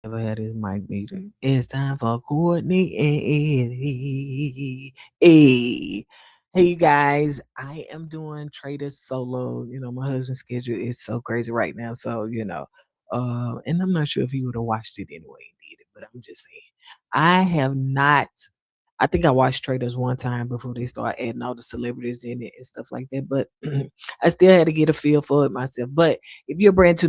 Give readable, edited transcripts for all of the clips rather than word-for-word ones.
Never had his mic muted. It's time for Kourtney Eddie. Hey, you guys, I am doing Traitors solo. My husband's schedule is so crazy right now. And I'm not sure if he would have watched it anyway and did it, but I'm just saying. I have not I think I watched Traitors one time before they start adding all the celebrities in it and stuff like that. But I still had to get a feel for it myself. But if you're brand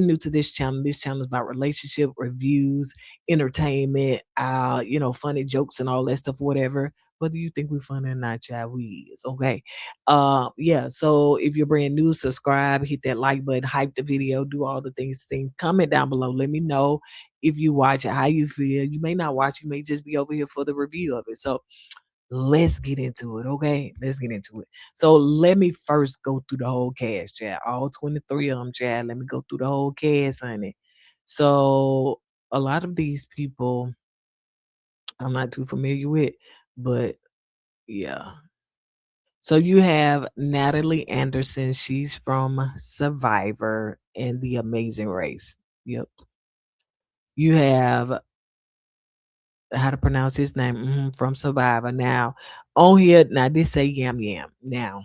new to this channel is about relationship reviews, entertainment, funny jokes and all that stuff, whatever. Whether you think we're funny or not, child, we is okay. Yeah. So if you're brand new, subscribe, hit that like button, hype the video, do all the things. Comment down below. Let me know if you watch it, how you feel. You may not watch, you may just be over here for the review of it. So let's get into it, okay? Let's get into it. So let me first go through the whole cast, chat. All 23 of them, chat. Let me go through the whole cast, honey. So a lot of these people I'm not too familiar with, but yeah. So you have Natalie Anderson. She's from Survivor and The Amazing Race. Yep. You have how to pronounce his name from Survivor. Now, on here, now this say Yam Yam. Now,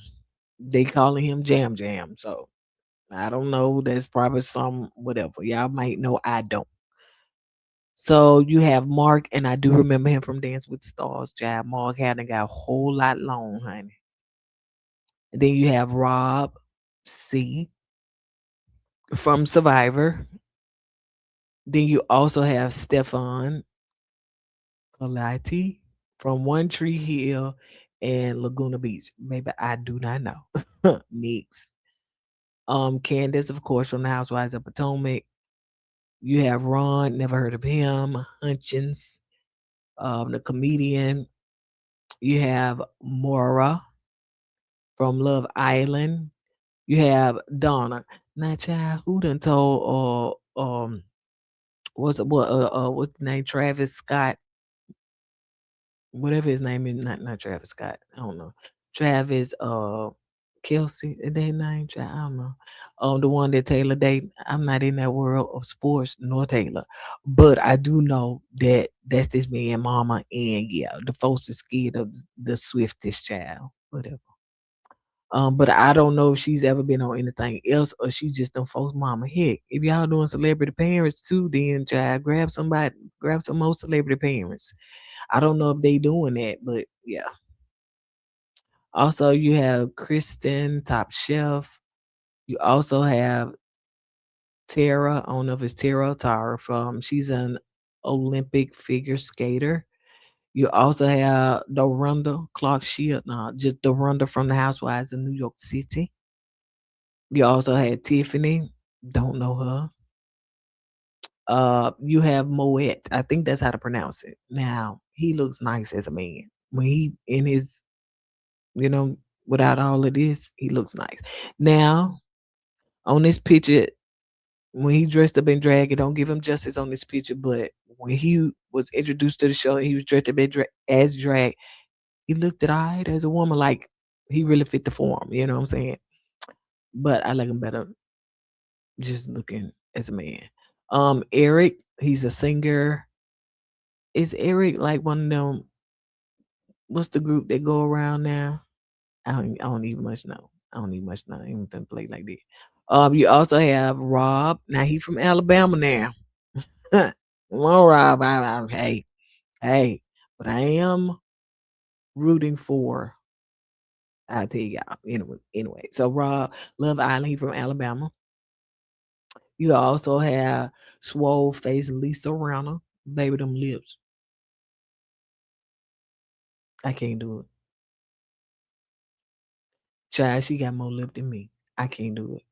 they calling him Jam Jam. So, I don't know. That's probably some whatever. Y'all might know. I don't. So, you have Mark, and I do remember him from Dance with the Stars. Job Mark hadn't got a whole lot long, honey. And then you have Rob C from Survivor. Then you also have Stefan Kalati from One Tree Hill and Laguna Beach. Maybe I do not know. Next. Candace, of course, from the Housewives of Potomac. You have Ron, never heard of him. Hutchins, the comedian. You have Mora from Love Island. You have Donna. Now, child, who done told what's the name? Travis Scott, whatever his name is, not Travis Scott. I don't know. Travis Kelsey, is that his name? I don't know. The one that Taylor dated. I'm not in that world of sports nor Taylor, but I do know that that's this man, mama, and yeah, the folks is scared of the swiftest child, whatever. But I don't know if she's ever been on anything else or she just done folks mama. Heck, if y'all doing celebrity parents too, then child, grab some more celebrity parents. I don't know if they doing that, but yeah. Also, you have Kristen, Top Chef. You also have Tara. I don't know if it's Tara or Tara from. She's an Olympic figure skater. You also have Dorinda Clark Shield. No, just Dorinda from the Housewives in New York City. You also had Tiffany. Don't know her. You have Moet. I think that's how to pronounce it. Now he looks nice as a man when he in his you know, without all of this, he looks nice. Now, on this picture, when he dressed up in drag, it don't give him justice on this picture, but when he was introduced to the show, he was dressed up as drag. He looked at I as a woman, like he really fit the form. You know what I'm saying? But I like him better just looking as a man. Eric, he's a singer. Is Eric like one of them? What's the group that go around now? I don't even much know. I don't even much know. I ain't even finna play like that. You also have Rob. Now he from Alabama now. Come on, Rob. Hey, but I am rooting for. I'll tell y'all anyway. So Rob, Love Island, he from Alabama. You also have Swole Face Lisa Rinna. Baby, them lips. I can't do it. Child, she got more lip than me. I can't do it.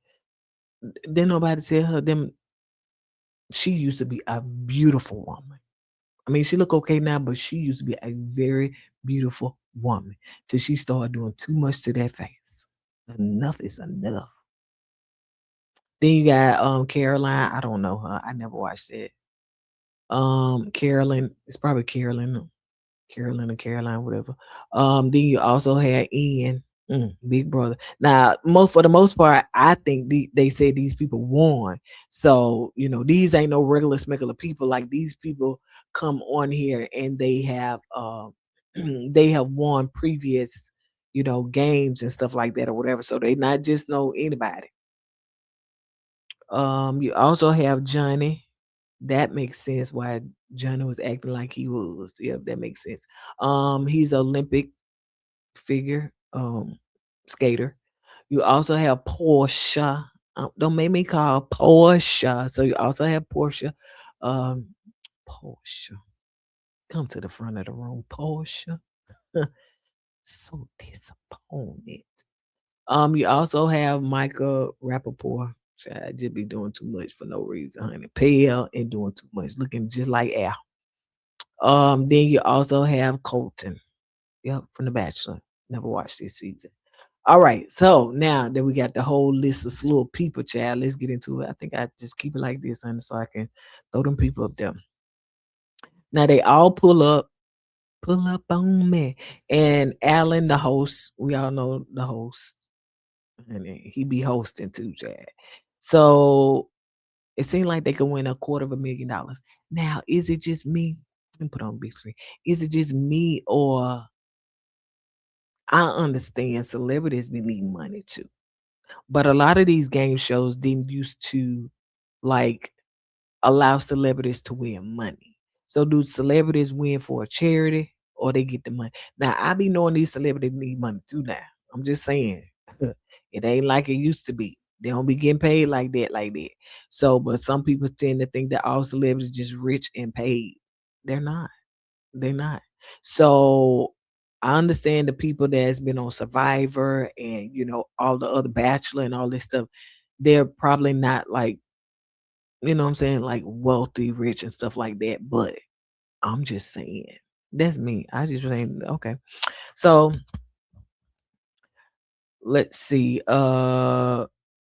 Then nobody tell her them she used to be a beautiful woman. I mean, she look okay now, but she used to be a very beautiful woman till she started doing too much to that face. Enough is enough. Then you got Caroline. I don't know her. I never watched it. Carolyn. It's probably Carolyn or Caroline, whatever. Then you also had Ian. Big Brother. Now, most for the most part, I think they said these people won. So, these ain't no regular smuggler people. Like these people come on here and they have they have won previous, games and stuff like that or whatever. So they not just know anybody. You also have Johnny. That makes sense why Johnny was acting like he was. Yep, that makes sense. He's Olympic figure, skater. You also have Portia. Don't make me call Portia. So you also have Portia. Um, Portia. Come to the front of the room, Portia. So disappointed. You also have Micah Rappaport. I just be doing too much for no reason, honey. Pale and doing too much, looking just like Al. Then you also have Colton. Yep, from The Bachelor. Never watched this season. All right, so now that we got the whole list of slew of people, child, let's get into it. I think I just keep it like this, honey, so I can throw them people up there. Now they all pull up on me. And Alan, the host, we all know the host, and he be hosting too, Chad. So it seemed like they could win $250,000. Now, is it just me? Let me put on big screen. Is it just me, or I understand celebrities be needing money too? But a lot of these game shows didn't used to like allow celebrities to win money. So do celebrities win for a charity or they get the money? Now I be knowing these celebrities need money too now. I'm just saying. It ain't like it used to be. They don't be getting paid like that, like that. So, but some people tend to think that all celebrities just rich and paid. They're not. They're not. So I understand the people that's been on Survivor and all the other Bachelor and all this stuff. They're probably not like, what I'm saying, like wealthy, rich and stuff like that. But I'm just saying. That's me. I just saying, okay. So let's see.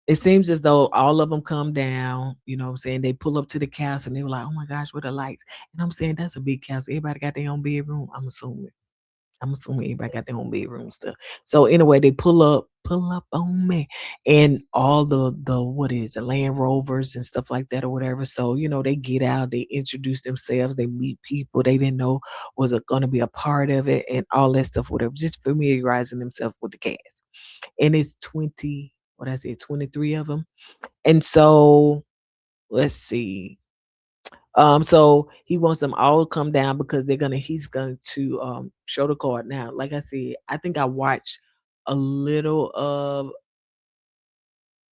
It seems as though all of them come down, what I'm saying? They pull up to the castle and they were like, oh my gosh, what the lights. And I'm saying that's a big castle. Everybody got their own bedroom. I'm assuming. Everybody got their own bedroom stuff. So anyway, they pull up on me, and all the what is the Land Rovers and stuff like that or whatever. So they get out, they introduce themselves, they meet people they didn't know was going to be a part of it, and all that stuff, whatever. Just familiarizing themselves with the cast. And it's 20, what I said, 23 of them. And so let's see. So he wants them all to come down because he's going to show the card. Now, like I said, I think I watched a little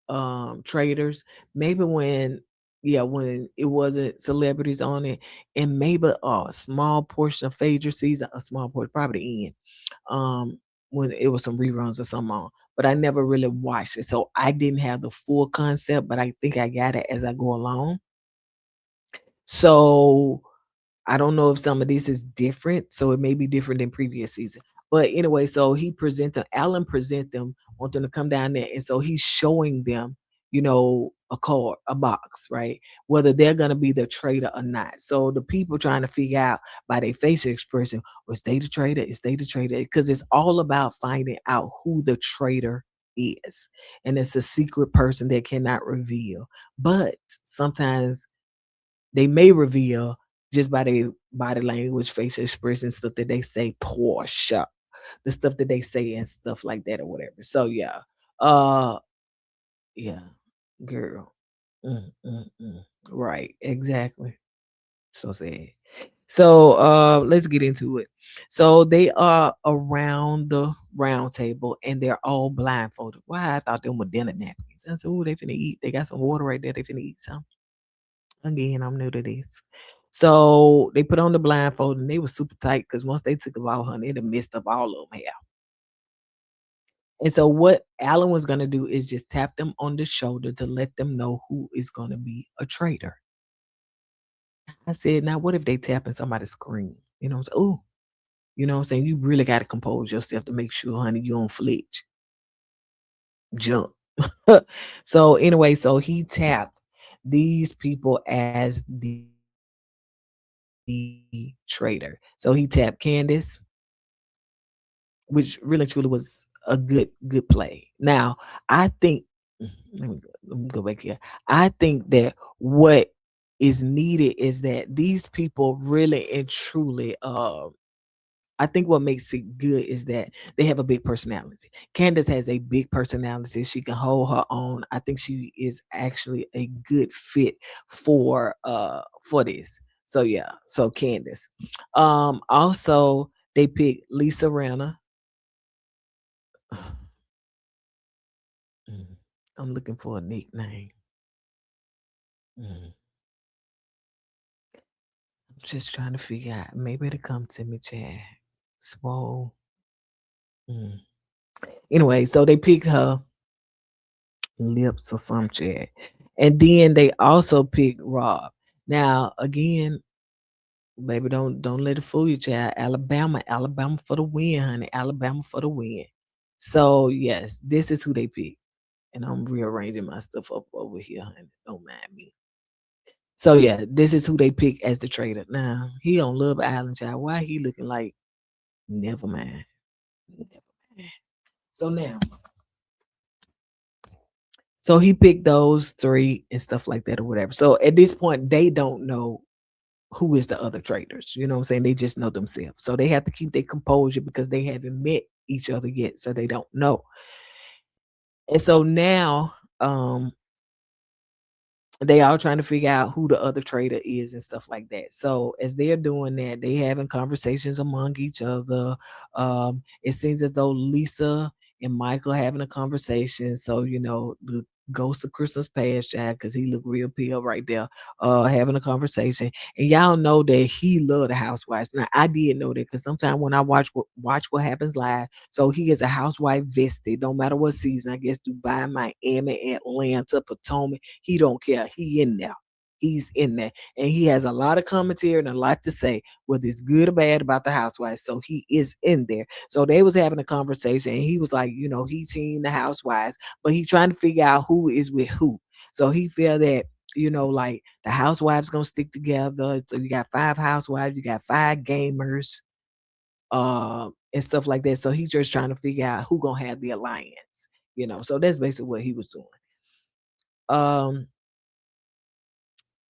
of Traitors, maybe when it wasn't celebrities on it, and maybe a small portion of Phaedra season, a small portion, probably the end. When it was some reruns or something on. But I never really watched it. So I didn't have the full concept, but I think I got it as I go along. So I don't know if some of this is different, so it may be different than previous season. But anyway, so Alan present them, want them to come down there, and so he's showing them, a card, a box, right? Whether they're gonna be the traitor or not. So the people trying to figure out by their facial expression, was they the traitor? Is they the traitor? Because it's all about finding out who the traitor is. And it's a secret person that cannot reveal. But sometimes they may reveal just by their body language, facial expression, stuff that they say, Portia, the stuff that they say and stuff like that or whatever. So yeah. Uh yeah, girl. Right, exactly. So sad. So let's get into it. So they are around the round table and they're all blindfolded. Why? I thought them were dinner napkins. I said, oh, they finna eat. They got some water right there. They finna eat some. Again, I'm new to this. So they put on the blindfold and they were super tight because once they took it off, honey, it messed up all of them hair. And so what Alan was gonna do is just tap them on the shoulder to let them know who is gonna be a traitor. I said, now what if they tapping somebody's screen? You know what I'm saying? Oh, you know what I'm saying? You really gotta compose yourself to make sure, honey, you don't flinch. Jump. So anyway, so he tapped these people as the traitor. So he tapped Candace, which really truly was a good play. Now, I think let me go back here. I think that what is needed is that these people really and truly I think what makes it good is that they have a big personality. Candace has a big personality. She can hold her own. I think she is actually a good fit for this. So yeah, so Candace. Also they picked Lisa Rana. Mm, I'm looking for a nickname. Mm, I'm just trying to figure out. Maybe it'll come to me, Chad. Swole. Mm. Anyway, so they picked her lips or some shit. And then they also picked Rob. Now again, baby, don't let it fool you, child. Alabama for the win, honey. Alabama for the win. So yes, this is who they picked. And I'm rearranging my stuff up over here, honey. Don't mind me. So yeah, this is who they picked as the traitor. Now he on Love Island, child. Why he looking like never mind. Never mind. So now, so he picked those three and stuff like that or whatever. So at this point, they don't know who is the other traitors. You know what I'm saying? They just know themselves. So they have to keep their composure because they haven't met each other yet. So they don't know. And so now they all trying to figure out who the other traitor is and stuff like that. So as they're doing that, they having conversations among each other. It seems as though Lisa and Michael having a conversation. So the ghost of Christmas past, child, because he looked real pale right there. Having a conversation, and y'all know that he loved the housewives. Now I did know that because sometimes when I watch what happens live, so he is a housewife vested. Don't matter what season. I guess Dubai, Miami, Atlanta, Potomac. He don't care. He in there. He's in there. And he has a lot of commentary and a lot to say, whether it's good or bad about the housewives. So he is in there. So they was having a conversation and he was like, he seen the housewives, but he trying to figure out who is with who. So he feel that, like the housewives gonna stick together. So you got 5 housewives, you got 5 gamers, and stuff like that. So he's just trying to figure out who gonna have the alliance. So that's basically what he was doing. Um,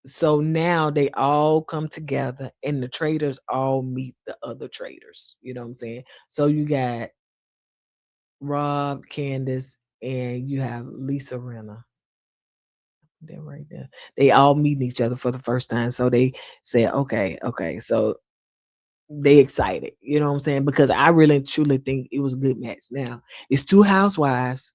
so now they all come together and the traders all meet the other traders. You know what I'm saying? So you got Rob, Candace, and you have Lisa Renner. They're right there. They all meeting each other for the first time. So they said, okay, okay. So they excited. You know what I'm saying? Because I really truly think it was a good match. Now, it's 2 housewives,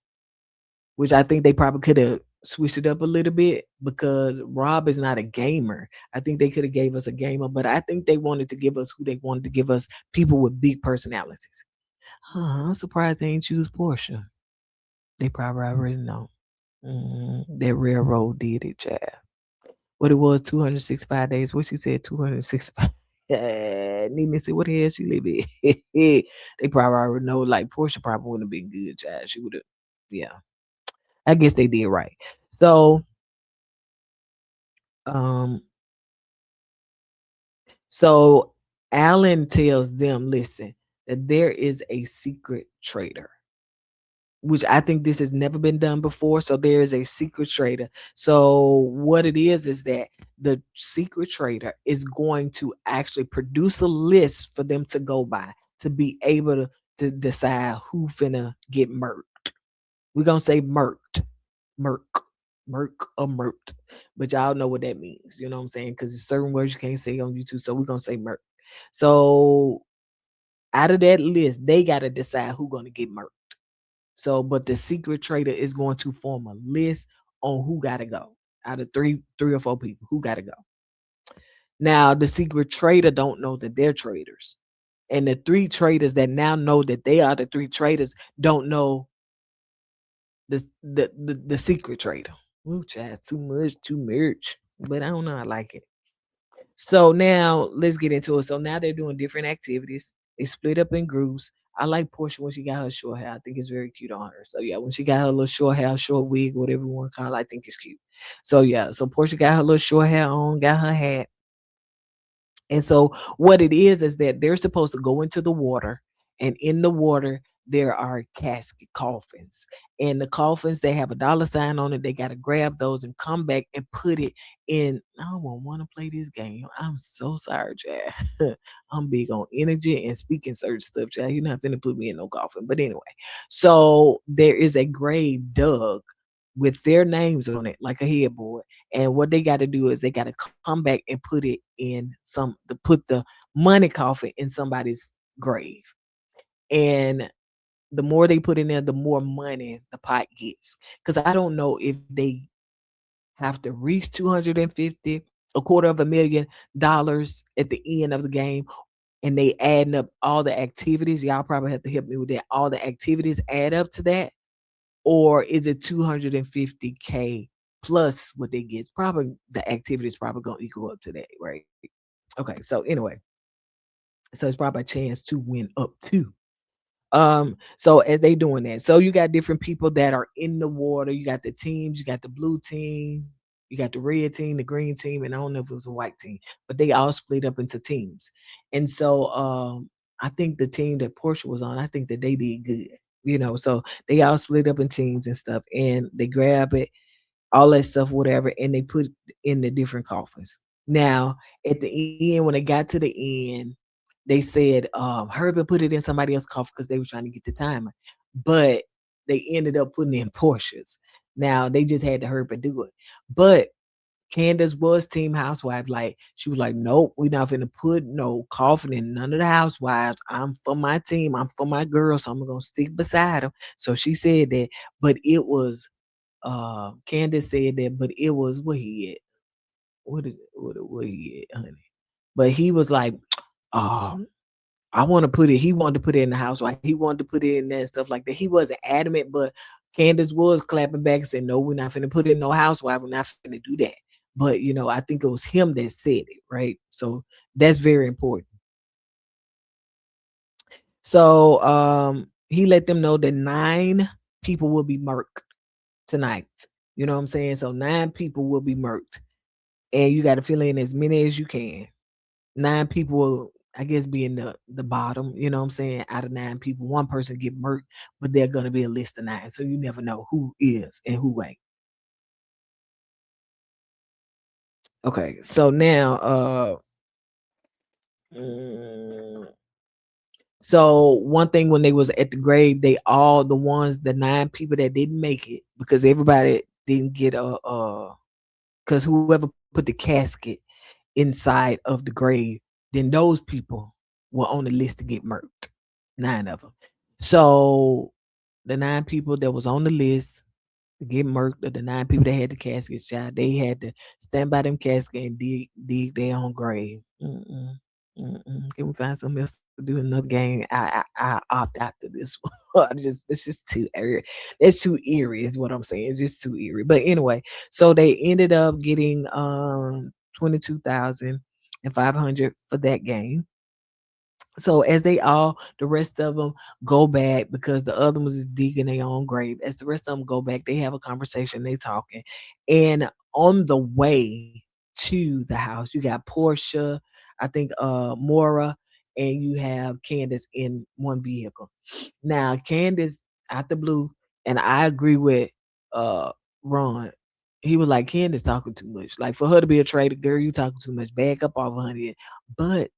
which I think they probably could have switched it up a little bit because Rob is not a gamer. I think they could have gave us a gamer, but I think they wanted to give us who they wanted to give us, people with big personalities. I'm surprised they ain't choose Portia. They probably already know. That railroad did it, child. What it was, 265 days. What she said, 265. Need me see what the hell she live in. They probably already know. Like Portia probably wouldn't have been good, child. She would have. Yeah, I guess they did right. So, um, so Alan tells them, listen, that there is a secret traitor, which I think this has never been done before. So there is a secret trader. So what it is that the secret trader is going to actually produce a list for them to go by to be able to decide who finna get murked. We're gonna say murked, murk, murk or murked, but y'all know what that means. You know what I'm saying? Because there's certain words you can't say on YouTube, so we're gonna say murk. So out of that list, they gotta decide who gonna get murked. So, but the secret trader is going to form a list on who got to go out of three or four people who got to go. Now, the secret trader don't know that they're traders, and the 3 traders that now know that they are the 3 traders don't know the secret trader. Ooh, child, too much, too much. But I don't know. I like it. So now let's get into it. So now they're doing different activities. They split up in groups. I like Portia when she got her short hair. I think it's very cute on her. So yeah, when she got her little short hair, short wig, whatever you want to call it, I think it's cute. So yeah, so Portia got her little short hair on, got her hat. And so what it is that they're supposed to go into the water and in the water there are casket coffins. And the coffins, they have a dollar sign on it. They got to grab those and come back and put it in. I don't want to play this game. I'm so sorry, Chad. I'm big on energy and speaking certain stuff, Chad. You're not finna put me in no coffin. But anyway, so there is a grave dug with their names on it, like a headboard. And what they got to do is they got to come back and put it in to put the money coffin in somebody's grave. And the more they put in there, the more money the pot gets. Because I don't know if they have to reach 250, a quarter of $1 million at the end of the game, and they adding up all the activities. Y'all probably have to help me with that. All the activities add up to that, or is it 250K plus what they get? It's probably the activities probably gonna equal up to that, right? Okay, so anyway, so it's probably a chance to win up to. So as they doing that, so you got different people that are in the water. You got the teams, you got the blue team, you got the red team, the green team, and I don't know if it was a white team, but they all split up into teams. And so I think the team that Portia was on, I think that they did good. So they all split up in teams and stuff, and they grab it, all that stuff, whatever, and they put in the different coffins. Now, at the end, when they got to the end, they said, hurry up, put it in somebody else's coffin because they were trying to get the timer. But they ended up putting in Portia's. Now they just had to hurry up and do it. But Candace was team housewife. Like, she was like, nope, we're not gonna put no coffin in none of the housewives. I'm for my team, I'm for my girls, so I'm gonna stick beside them. So she said that, but it was Candace said that, but it was what he had. What he had, honey. But he was like, um, I want to put it. He wanted to put it in the house. Like, he wanted to put it in there and stuff like that. He wasn't adamant, but Candace was clapping back and saying, "No, we're not finna put it in no housewife. We're not finna do that." But I think it was him that said it, right? So that's very important. So he let them know that 9 people will be murked tonight. You know what I'm saying? So 9 people will be murked, and you got to fill in as many as you can. 9 people will, I guess, be in the bottom. You know what I'm saying? Out of 9 people, one person get murked, but they're gonna be a list of 9, so you never know who is and who ain't. Okay, so now, mm, so one thing, when they was at the grave, they all the 9 people that didn't make it, because everybody didn't get because whoever put the casket inside of the grave, then those people were on the list to get murked. 9 of them. So the 9 people that was on the list to get murked, or the 9 people that had the casket shot, they had to stand by them casket and dig their own grave. Mm-mm, mm-mm. Can we find something else to do? Another game? I opt out to this one. It's just too eerie. It's too eerie, is what I'm saying. It's just too eerie. But anyway, so they ended up getting 22,500 for that game. So as the rest of them go back, because the other ones is digging their own grave. As the rest of them go back, they have a conversation, they talking. And on the way to the house, you got Portia, I think Mora, and you have Candace in one vehicle. Now Candace out the blue, and I agree with uh Ron. He was like, Candace talking too much. Like, for her to be a traitor, girl, you talking too much. Back up off of honey. But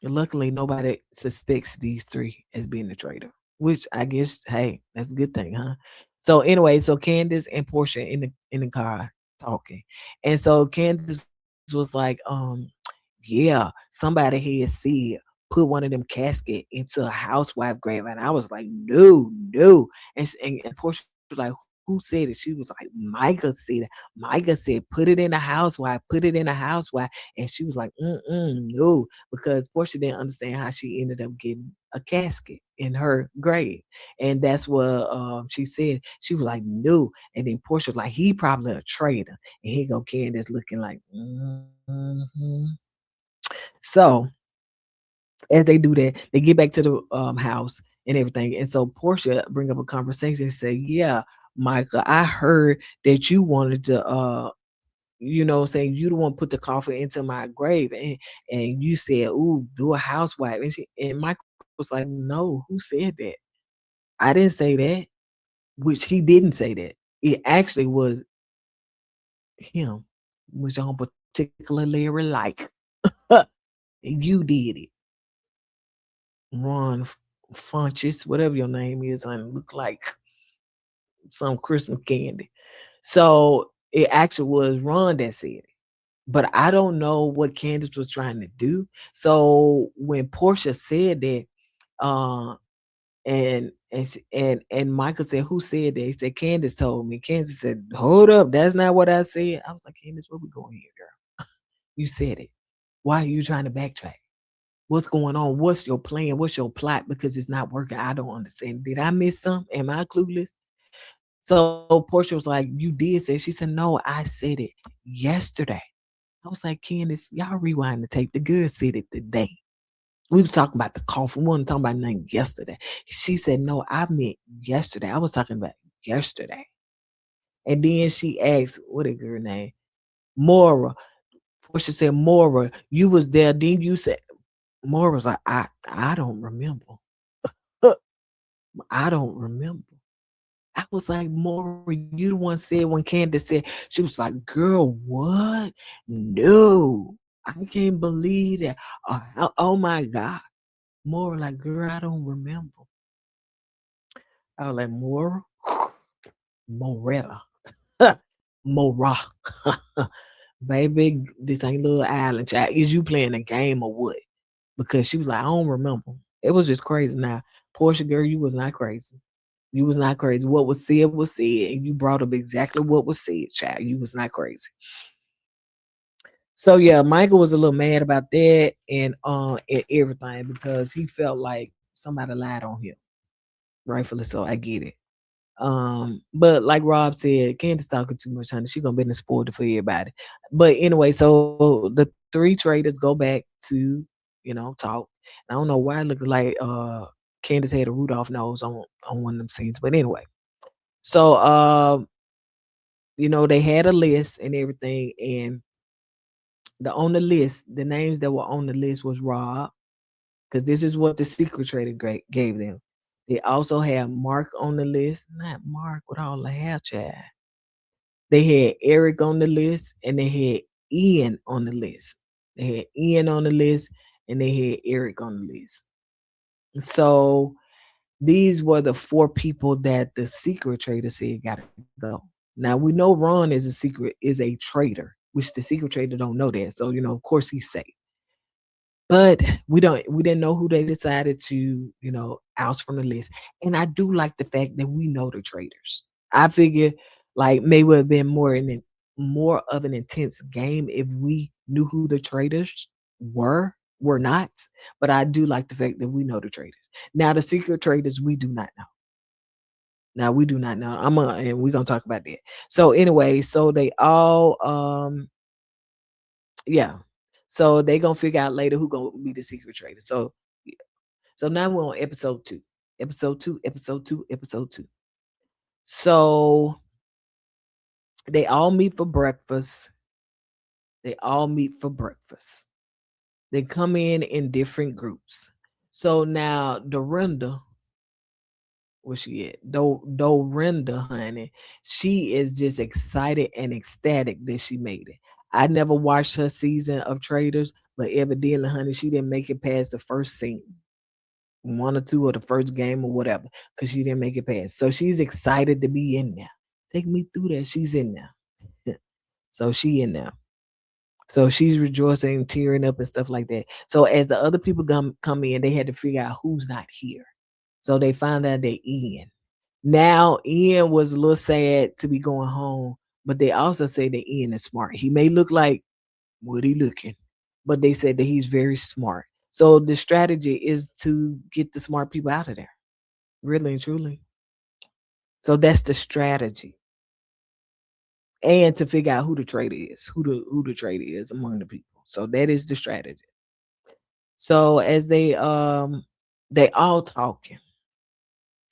luckily, nobody suspects these 3 as being the traitor, which I guess, hey, that's a good thing, huh? So anyway, so Candace and Portia in the car talking, and so Candace was like, yeah, somebody had said put one of them casket into a housewife grave, and I was like, no, no, and Portia was like, who said it? She was like, Micah said it. Micah said, put it in a housewife, put it in a housewife. And she was like, no, because Portia didn't understand how she ended up getting a casket in her grave. And that's what she said. She was like, no. And then Portia was like, he probably a traitor. And here go Candace looking like, So as they do that, they get back to the house and everything. And so Portia bring up a conversation and say, yeah, Micah, I heard that you wanted to saying you don't want to put the coffin into my grave, and you said, ooh, do a housewife. And Michael was like, "No, who said that? I didn't say that," which he didn't say that. It actually was him, which I don't particularly like. You did it. Ron Funches, whatever your name is, and look like some Christmas candy. So it actually was Ron that said it. But I don't know what Candace was trying to do. So when Portia said that, uh, and Michael said, "Who said that?" He said, "Candace told me." Candace said, "Hold up, that's not what I said." I was like, "Candace, where we going here, girl? You said it. Why are you trying to backtrack? What's going on? What's your plan? What's your plot? Because it's not working. I don't understand. Did I miss some? Am I clueless?" So Portia was like, "You did say." She said, "No, I said it yesterday." I was like, "Candace, y'all rewind the tape. The girl said it today. We were talking about the coffee. We weren't talking about nothing yesterday." She said, "No, I meant yesterday. I was talking about yesterday." And then she asked, what a girl name? Mora. Portia said, "Mora, you was there. Then you said," Mora was like, I don't remember. I don't remember. I was like, "Maury, you the one said when Candace said," she was like, "Girl, what? No, I can't believe that. Oh my God." Maury, like, "Girl, I don't remember." I was like, "Maury, Moretta, Mora." Baby, this ain't little island child. Is you playing a game or what? Because she was like, "I don't remember." It was just crazy. Now, Portia, girl, you was not crazy. You was not crazy. What was said, and you brought up exactly what was said, child. You was not crazy. So yeah, Michael was a little mad about that and everything because he felt like somebody lied on him. Rightfully so. I get it. But like Rob said, Candace talking too much, honey. She gonna be in the spoiled for everybody. But anyway, so the three traders go back to, talk. I don't know why it looked like Candace had a Rudolph nose on one of them scenes. But anyway. So they had a list and everything, and on the list, the names that were on the list was Rob, because this is what the secret trader gave them. They also had Mark on the list, not Mark with all the hair, child. They had Eric on the list, and they had Ian on the list. They had Ian on the list, and they had Eric on the list. So these were the four people that the secret trader said gotta go. Now we know Ron is a traitor, which the secret trader don't know that. So of course he's safe. But we didn't know who they decided to, oust from the list. And I do like the fact that we know the traitors. I figure like maybe have been more of an intense game if we knew who the traitors were not. But I do like the fact that we know the traitors. Now the secret traitors we do not know. Now we do not know. And we're gonna talk about that. So anyway, so they all yeah. So they gonna figure out later who gonna be the secret traitor. So yeah. So now we're on episode two. Episode two, episode two, episode two. So they all meet for breakfast. They all meet for breakfast. They come in different groups. So now Dorinda, where she at? Dorinda, honey. She is just excited and ecstatic that she made it. I never watched her season of Traders, but evidently, honey, she didn't make it past the first scene, one or two, or the first game or whatever, because she didn't make it past. So she's excited to be in there. Take me through that. She's in there. So she in there. So she's rejoicing, tearing up and stuff like that. So as the other people come in, they had to figure out who's not here. So they found out that Ian. Now Ian was a little sad to be going home, but they also say that Ian is smart. He may look like what he looking, but they said that he's very smart. So the strategy is to get the smart people out of there. Really and truly. So that's the strategy. And to figure out who the traitor is, who the traitor is among the people. So that is the strategy. So as they all talking,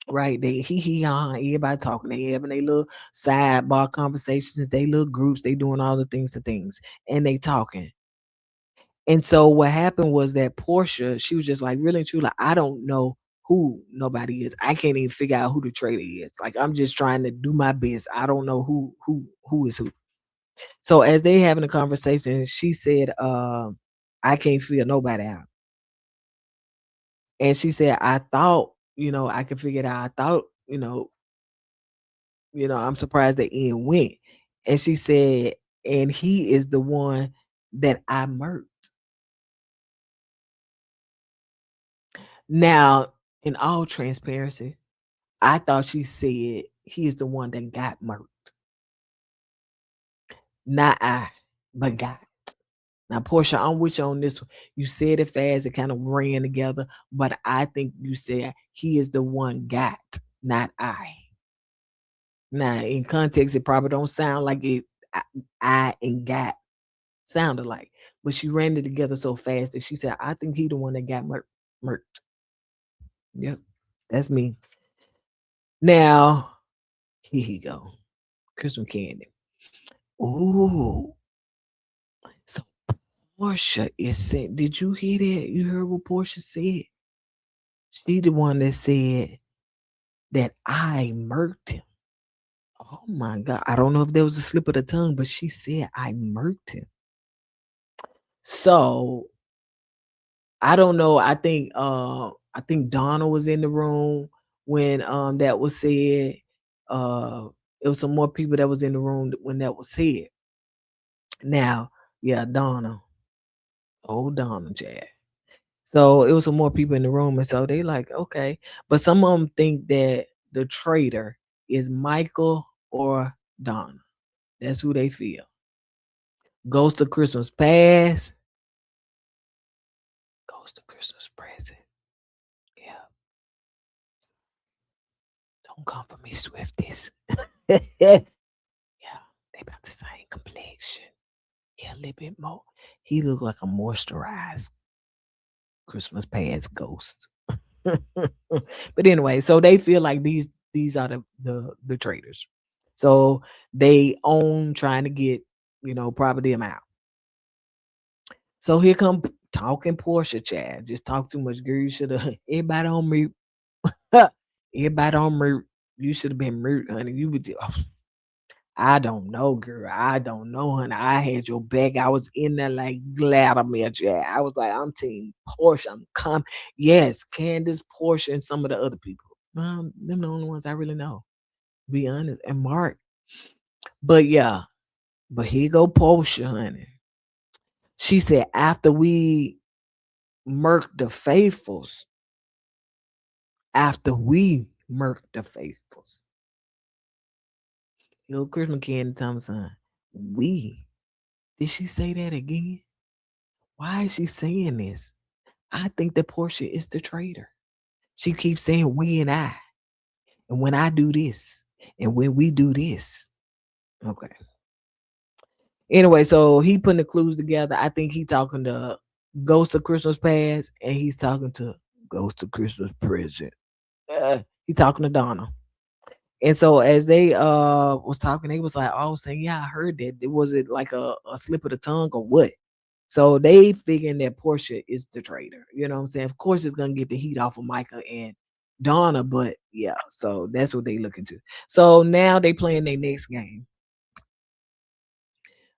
right? They he everybody talking. They having their little sidebar conversations, they little groups, they doing all the things, and they talking. And so what happened was that Portia, she was just like really and truly, like, I don't know who nobody is. I can't even figure out who the traitor is. Like I'm just trying to do my best. I don't know who is who. So as they having a conversation, she said, I can't figure nobody out. And she said, I thought, I could figure it out. I thought, I'm surprised the end went. And she said, and he is the one that I murked. Now, in all transparency, I thought she said he is the one that got murked. Not I, but God. Now, Portia, I'm with you on this one. You said it fast, it kind of ran together, but I think you said he is the one got, not I. Now, in context, it probably don't sound like it. I, I and got sound alike, but she ran it together so fast that she said, "I think he the one that got murked." Yep, that's me. Now, here you go, Christmas candy. Ooh, so Portia is saying, did you hear that? You heard what Portia said? She the one that said that I murked him. Oh my God. I don't know if there was a slip of the tongue, but she said I murked him. So I don't know. I think Donna was in the room when that was said. Uh it was some more people that was in the room when that was said. Now, yeah, Donna. Oh Donna Chad. So it was some more people in the room, and so they like, okay. But some of them think that the traitor is Michael or Donna. That's who they feel. Ghost of Christmas past, ghost of Christmas present. Yeah, don't come for me, Swifties. Yeah, they about the same complexion. Yeah, a little bit more. He looked like a moisturized Christmas past ghost. But anyway, so they feel like these are the traitors. So they own trying to get, probably them out. So here come talking Portia Chad. Just talk too much, girl. You should have everybody on mute. Everybody on mute. You should have been mute, honey. You would I don't know, girl. I don't know, honey. I had your back. I was in there like Vladimir Jack. I was like, I'm team Portia. Yes, Candace, Portia, and some of the other people. Them the only ones I really know. Be honest. And Mark. But yeah, but here go Portia, honey. She said after we murked the faithfuls, after we murked the faithfuls. Yo, Christmas Candy Thompson. We. Did she say that again? Why is she saying this? I think that Portia is the traitor. She keeps saying we and I. And when I do this, and when we do this. Okay. Anyway, so he putting the clues together. I think he talking to Ghost of Christmas Past, and he's talking to Ghost of Christmas Present. He talking to Donna. And so as they was talking, they was like, "Oh, saying, yeah, I heard that. Was it like a slip of the tongue or what?" So they figuring that Portia is the traitor. You know what I'm saying? Of course, it's gonna get the heat off of Micah and Donna, but yeah, so that's what they looking to. So now they playing their next game.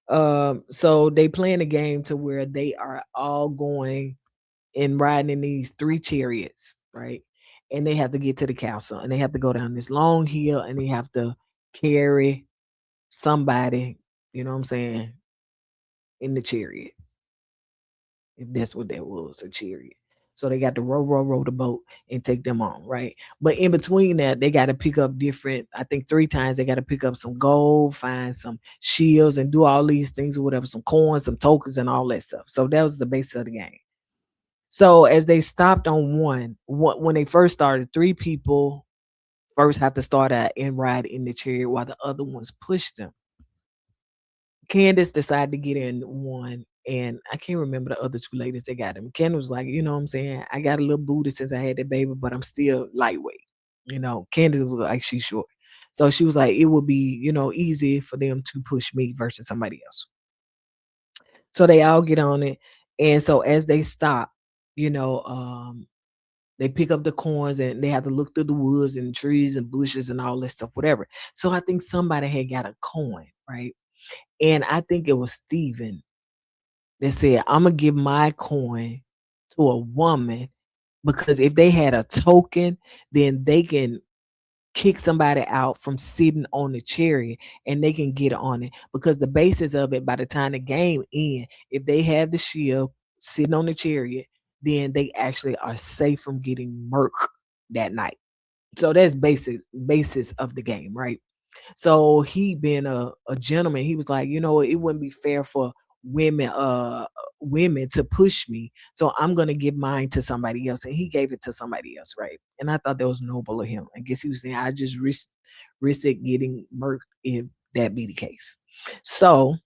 So they playing a game to where they are all going and riding in these three chariots, right? And they have to get to the castle, and they have to go down this long hill, and they have to carry somebody, you know what I'm saying, in the chariot. If that's what that was, a chariot. So they got to row the boat and take them on, right? But in between that, they got to pick up different, I think 3 times they got to pick up some gold, find some shields, and do all these things or whatever, some coins, some tokens, and all that stuff. So that was the base of the game. So as they stopped on when they first started, 3 people first have to start out and ride in the chariot while the other ones push them. Candace decided to get in one, and I can't remember the other 2 ladies that got him. Candace was like, you know what I'm saying? I got a little booty since I had that baby, but I'm still lightweight. Candace was like she's short. So she was like, it would be, easy for them to push me versus somebody else. So they all get on it, And so as they stop, you know, they pick up the coins and they have to look through the woods and trees and bushes and all that stuff, whatever. So I think somebody had got a coin, right? And I think it was Steven that said, I'm gonna give my coin to a woman because if they had a token, then they can kick somebody out from sitting on the chariot and they can get on it. Because the basis of it, by the time the game end, if they have the shield sitting on the chariot, then they actually are safe from getting murked that night. So that's basis of the game, right? So he being a gentleman, he was like, you know, it wouldn't be fair for women women to push me. So I'm gonna give mine to somebody else. And he gave it to somebody else, right? And I thought that was noble of him. I guess he was saying I just risk it getting murked if that be the case. So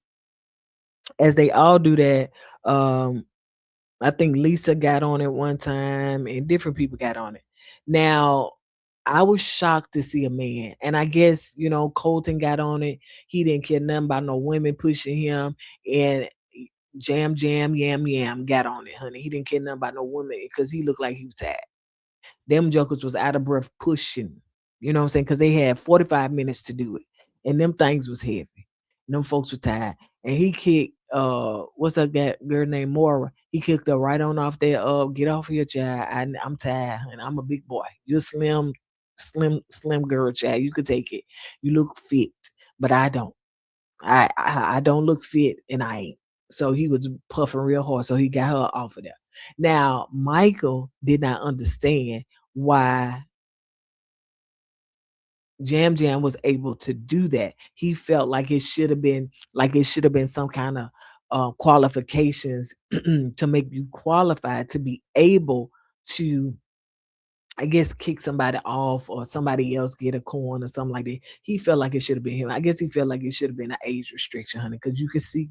as they all do that, um, I think Lisa got on it one time and different people got on it. Now, I was shocked to see a man, and I guess, Colton got on it. He didn't care nothing about no women pushing him, and Jam Jam Yam Yam got on it, honey. He didn't care nothing about no women because he looked like he was tired. Them jokers was out of breath pushing. You know what I'm saying? Because they had 45 minutes to do it. And them things was heavy. And them folks were tired. And he kicked what's that girl named Mora? He kicked her right on off there. Get off here, child. I'm tired and I'm a big boy. You're slim girl, child. You could take it. You look fit, but I don't. I don't look fit and I ain't. So he was puffing real hard. So he got her off of there. Now, Michael did not understand why Jam Jam was able to do that. He felt like it should have been some kind of qualifications to make you qualified to be able to, I guess, kick somebody off or somebody else get a coin or something like that. He felt like it should have been him. I guess he felt like it should have been an age restriction, honey, because you can see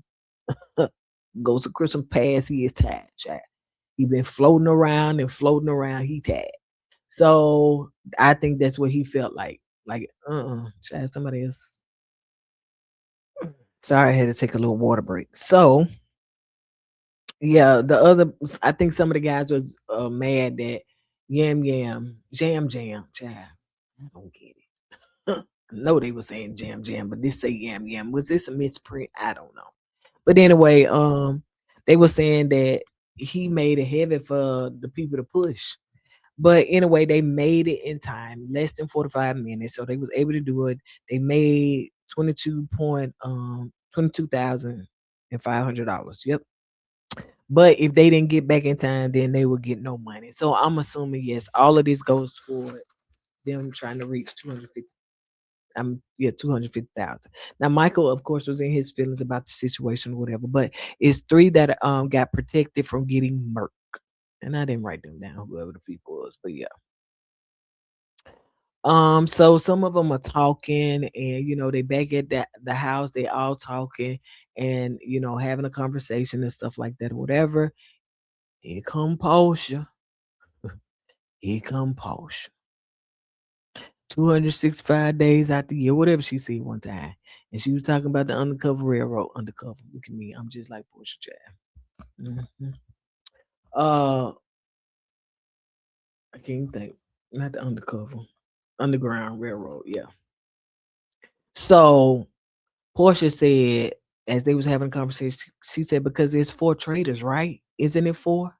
goes to Christmas past, he is tired, child. He been floating around and floating around, he tired. So I think that's what he felt like. Like, child, somebody else. Sorry, I had to take a little water break. So yeah, I think some of the guys was mad that Jam Jam, child. I don't get it. I know they were saying Jam Jam, but this say Yam Yam. Was this a misprint? I don't know. But anyway, they were saying that he made it heavy for the people to push. But anyway, they made it in time, less than 45 minutes. So they was able to do it. They made 22,500. Yep. But if they didn't get back in time, then they would get no money. So I'm assuming yes, all of this goes toward them trying to reach 250. Yeah, 250,000. Now Michael, of course, was in his feelings about the situation or whatever, but it's three that got protected from getting murked. And I didn't write them down, whoever the people was, but yeah. So some of them are talking, and they back at the house, they all talking and having a conversation and stuff like that or whatever. Here come Portia. Here come Portia. 265 days out the year, whatever she said one time. And she was talking about the undercover railroad. Undercover. Look at me. I'm just like Portia Jam. Mhm. Uh I can't think. Not the undercover. Underground railroad, yeah. So Portia said, as they was having a conversation, she said, because it's four traitors, right? Isn't it four?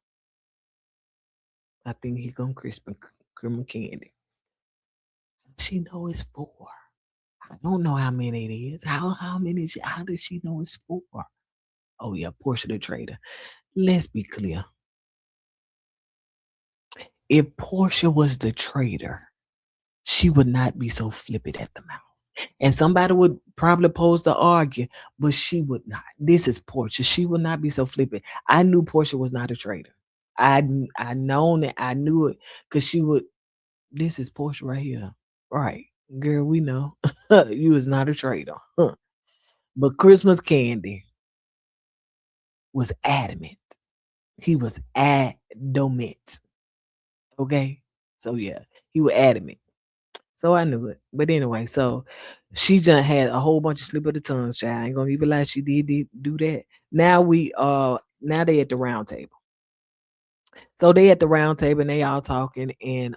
I think he come criminal candy. She know it's four. I don't know how many it is. How does she know it's four? Oh yeah, Portia the traitor. Let's be clear. If Portia was the traitor, she would not be so flippant at the mouth. And somebody would probably pose to argue, but she would not. This is Portia. She would not be so flippant. I knew Portia was not a traitor. I known it. I knew it because she would. This is Portia right here. Right, girl. We know you is not a traitor. Huh. But Christmas Candy was adamant. He was adamant. Okay, so yeah, he was adamant. So I knew it. But anyway, so she just had a whole bunch of slip of the tongue, child. I ain't gonna even lie, she did do that. now they at the round table. So they at the round table and they all talking, and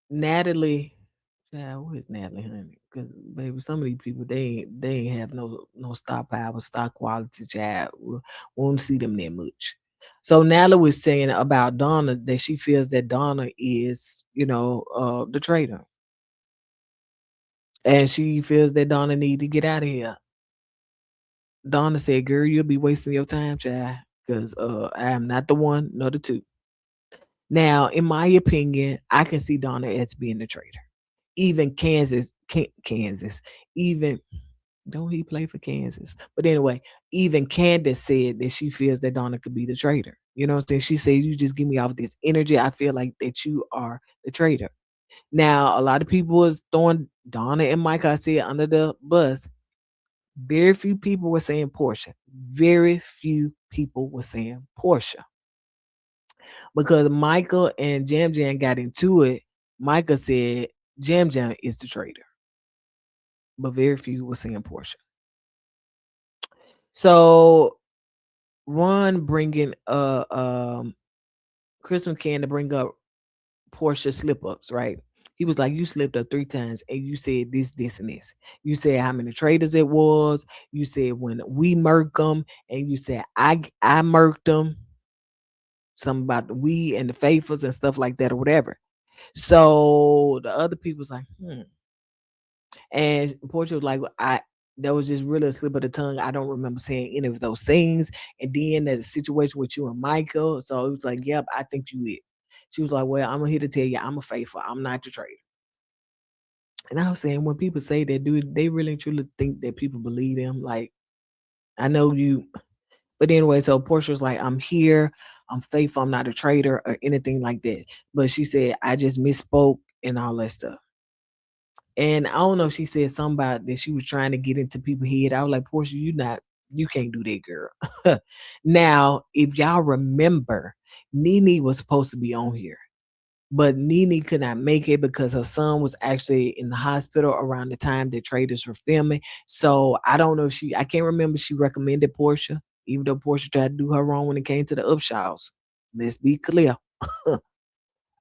Natalie, yeah, who is Natalie, honey? Because baby, some of these people they ain't have no star power, star quality. Child, won't see them that much. So Natalie was saying about Donna that she feels that Donna is, the traitor, and she feels that Donna need to get out of here. Donna said, "Girl, you'll be wasting your time, child, because I am not the one, nor the two." Now, in my opinion, I can see Donna as being the traitor. Even Kansas, even don't he play for Kansas? But anyway, even Candace said that she feels that Donna could be the traitor. You know what I'm saying? She said, "You just give me off this energy. I feel like that you are the traitor." Now, a lot of people was throwing Donna and Mike, I said, under the bus. Very few people were saying Portia. Very few people were saying Portia. Because Michael and Jam Jam got into it. Michael said Jam Jam is the traitor, but very few were saying Portia. So Ron bringing Chris McCann to bring up Portia slip ups, right? He was like, "You slipped up 3 times, and you said this, this, and this. You said how many traders it was. You said when we murked them, and you said I murked them. Something about the we and the faithfuls and stuff like that, or whatever." So the other people was like, and Portia was like, that was just really a slip of the tongue. I don't remember saying any of those things. And then there's a situation with you and Michael. So it was like, "Yep, I think you it." She was like, "Well, I'm here to tell you, I'm a faithful. I'm not your traitor." And I was saying, when people say that, do they really truly think that people believe them? Like, I know you, but anyway, so Portia was like, "I'm here, I'm faithful, I'm not a traitor or anything like that." But she said, "I just misspoke and all that stuff." And I don't know if she said something about that she was trying to get into people's head. I was like, "Portia, you can't do that, girl." Now, if y'all remember, Nene was supposed to be on here, but Nene could not make it because her son was actually in the hospital around the time that Traitors were filming. So I don't know if I can't remember if she recommended Portia, even though Portia tried to do her wrong when it came to the Upshaws. Let's be clear.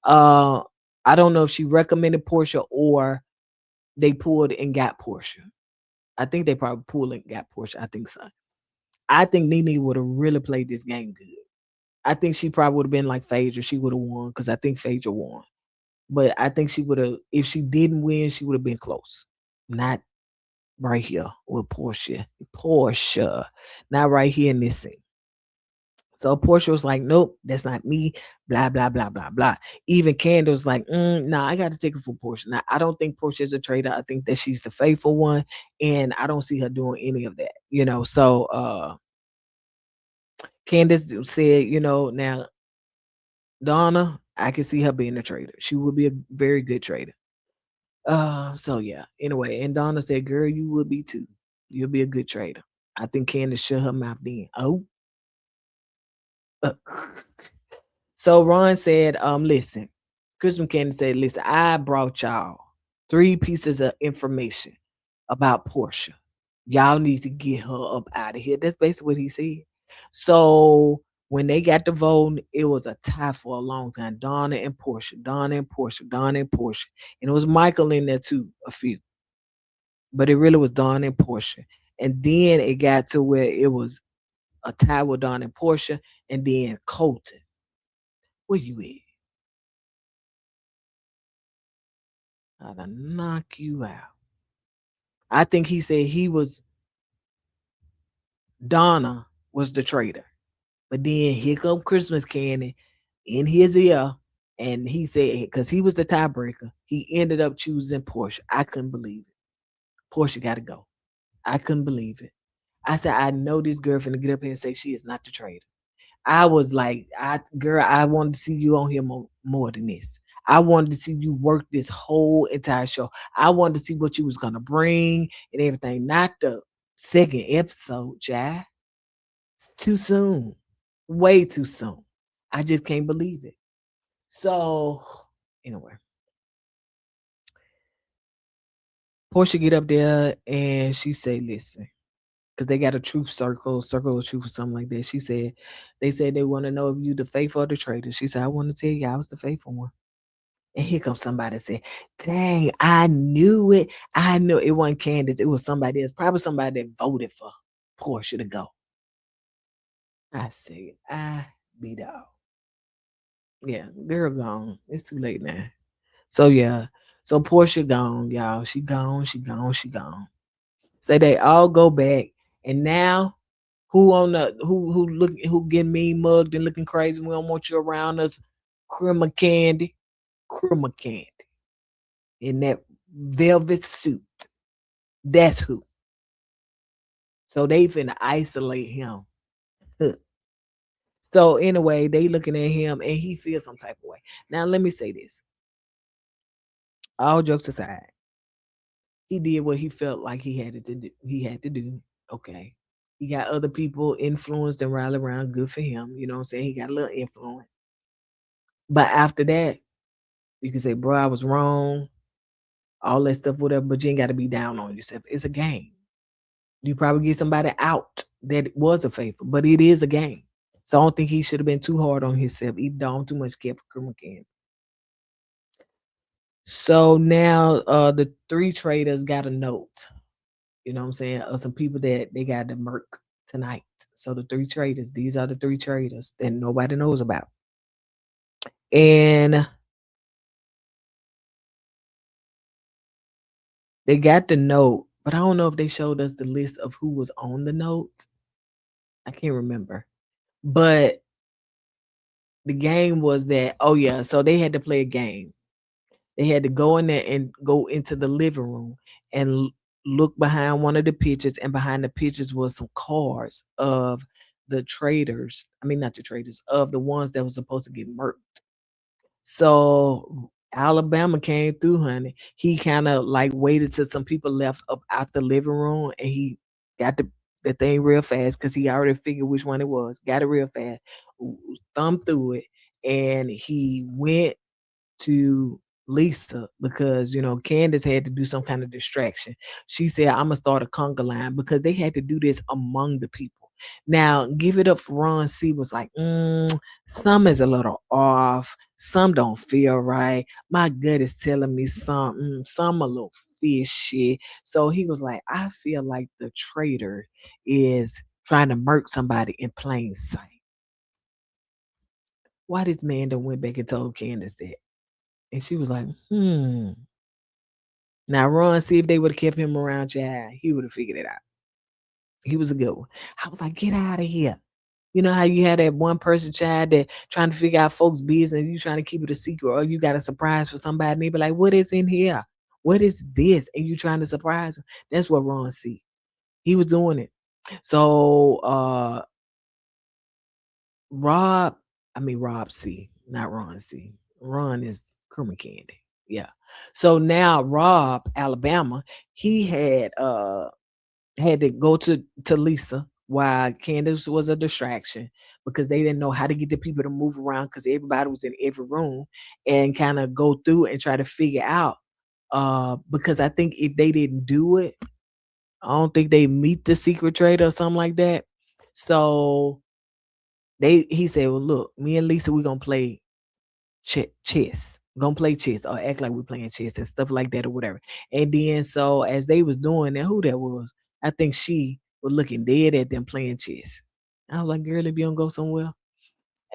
uh, I don't know if she recommended Portia or they pulled and got Portia. I think they probably pulled and got Portia. I think so. I think Nene would have really played this game good. I think she probably would have been like Phaedra. She would have won because I think Phaedra won. But I think she would have, if she didn't win, she would have been close. Not right here with Portia. Portia. Not right here in this scene. So Portia was like, "Nope, that's not me." Blah blah blah blah blah. Even Candace was like, "Nah, I got to take it for Portia." Now I don't think Portia is a traitor. I think that she's the faithful one, and I don't see her doing any of that. So Candace said, now Donna, I can see her being a traitor. She would be a very good traitor. So yeah. Anyway, and Donna said, "Girl, you would be too. You'll be a good traitor." I think Candace shut her mouth then. Oh. uh, So Ron said, "Listen." Christian Candy said, "Listen, I brought y'all 3 pieces of information about Portia. Y'all need to get her up out of here." That's basically what he said. So when they got the vote, it was a tie for a long time. Donna and Portia, Donna and Portia, Donna and Portia. And it was Michael in there too, a few. But it really was Donna and Portia. And then it got to where it was a tie with Donna and Portia, and then Colton. Where you at? I'll knock you out. I think he said he was Donna was the traitor. But then here come Christmas Candy in his ear. And he said, because he was the tiebreaker, he ended up choosing Portia. I couldn't believe it. Portia got to go. I couldn't believe it. I said, "I know this girl finna get up here and say she is not the traitor." I was like, girl, I wanted to see you on here more than this. I wanted to see you work this whole entire show. I wanted to see what you was gonna bring and everything. Not the second episode, Jai. It's too soon. Way too soon. I just can't believe it. So anyway, Portia get up there and she say, "Listen," because they got a truth circle, circle of truth or something like that. She said, they said they want to know if you the faithful or the traitor. She said, I want to tell you I was the faithful one. And here comes somebody say, dang, I knew it. I knew it wasn't Candace. It was somebody else. Probably somebody that voted for Portia to go. I said, I be dog. Yeah, girl gone. It's too late now. So yeah. So Portia gone, y'all. She gone, she gone, she gone. So they all go back. And now who on the who getting me mugged and looking crazy? We don't want you around us. Crema Candy. Crema Candy. In that velvet suit. That's who. So they finna isolate him. So anyway, they looking at him and he feels some type of way. Now let me say this. All jokes aside, he did what he felt like he had to do. He had to do. Okay. He got other people influenced and rally around. Good for him. You know what I'm saying? He got a little influence. But after that, you can say, bro, I was wrong. All that stuff, whatever, but you ain't got to be down on yourself. It's a game. You probably get somebody out that was a faithful, but it is a game. So I don't think he should have been too hard on himself, even though I'm too much care for criminal can. So now the three traders got a note. You know what I'm saying? Of some people that they got to murk tonight. So the three traders, these are the three traders that nobody knows about. And they got the note, but I don't know if they showed us the list of who was on the note. I can't remember. But the game was that, oh yeah, so they had to play a game. They had to go in there and go into the living room and look behind one of the pictures, and behind the pictures was some cards of the traders. I mean, not the traders, of the ones that was supposed to get murked. So Alabama came through, honey. He kind of like waited till some people left up out the living room, and he got the thing real fast because he already figured which one it was. Got it real fast, thumbed through it, and he went to Lisa because Candace had to do some kind of distraction. She said, I'm gonna start a conga line because they had to do this among the people. Now, give it up for Ron C was like, some is a little off, some don't feel right. My gut is telling me something, some a little fishy. So he was like, I feel like the traitor is trying to murk somebody in plain sight. Why this man done went back and told Candace that? And she was like, Now, Ron, see if they would have kept him around, child, he would have figured it out. He was a good one. I was like, get out of here. You know how you had that one person, child, that trying to figure out folks' business, and you trying to keep it a secret, or you got a surprise for somebody, and they be like, what is in here? What is this? And you trying to surprise them. That's what Ron see. He was doing it. So Rob C, not Ron C. Ron is Kermit Candy. Yeah. So now Rob, Alabama, he had to go to Lisa while Candace was a distraction because they didn't know how to get the people to move around because everybody was in every room, and kind of go through and try to figure out because I think if they didn't do it, I don't think they meet the secret trader or something like that. So he said, well, look, me and Lisa, we're gonna play chess. Gonna play chess or act like we're playing chess and stuff like that or whatever. And then so as they was doing that, who that was? I think she was looking dead at them playing chess. I was like, girl, if you don't go somewhere.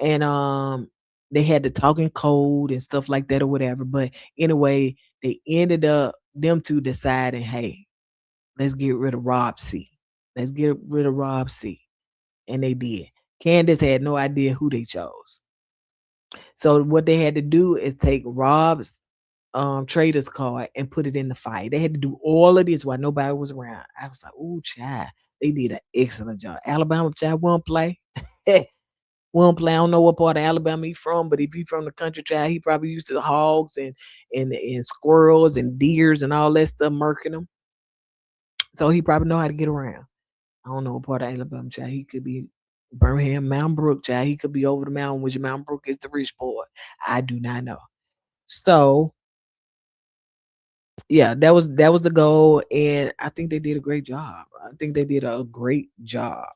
And they had to talk in code and stuff like that or whatever. But anyway, they ended up them two deciding, hey, let's get rid of Rob C. Let's get rid of Rob C. And they did. Candace had no idea who they chose. So what they had to do is take Rob's trader's card and put it in the fight. They had to do all of this while nobody was around. I was like, "Ooh, child, they did an excellent job." Alabama child won't play. Won't play. I don't know what part of Alabama he from, but if he from the country child, he probably used to the hogs and squirrels and deers and all that stuff murking them. So he probably know how to get around. I don't know what part of Alabama child. He could be Birmingham, Mount Brook child. He could be over the mountain, which Mount Brook is the rich part. I do not know. So Yeah, that was the goal, and I think they did a great job. I think they did a great job.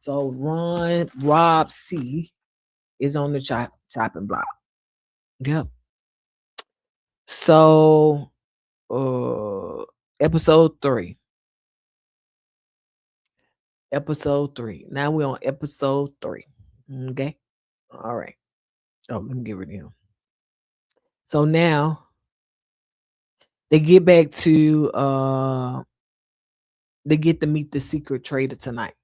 So Rob C is on the chopping block. Yep. So uh episode three. Episode three. Now we're on episode three. Okay. All right. Oh, let me get rid of him. So now they get back to they get to meet the secret trader tonight.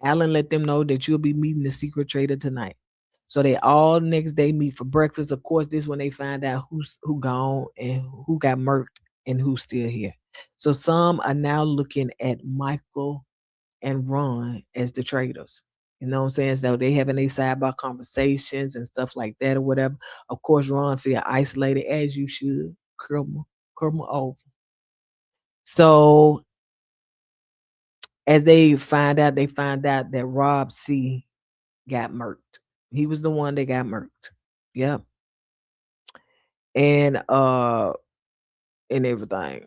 Alan let them know that you'll be meeting the secret trader tonight. So they all next day meet for breakfast. Of course, this when they find out who gone and who got murked and who's still here. So some are now looking at Michael and Ron as the traitors. You know what I'm saying? So they having a sidebar conversations and stuff like that or whatever. Of course, Ron feel isolated as you should. Curl over. So as they find out that Rob C got murked. He was the one that got murked. Yep. And and everything.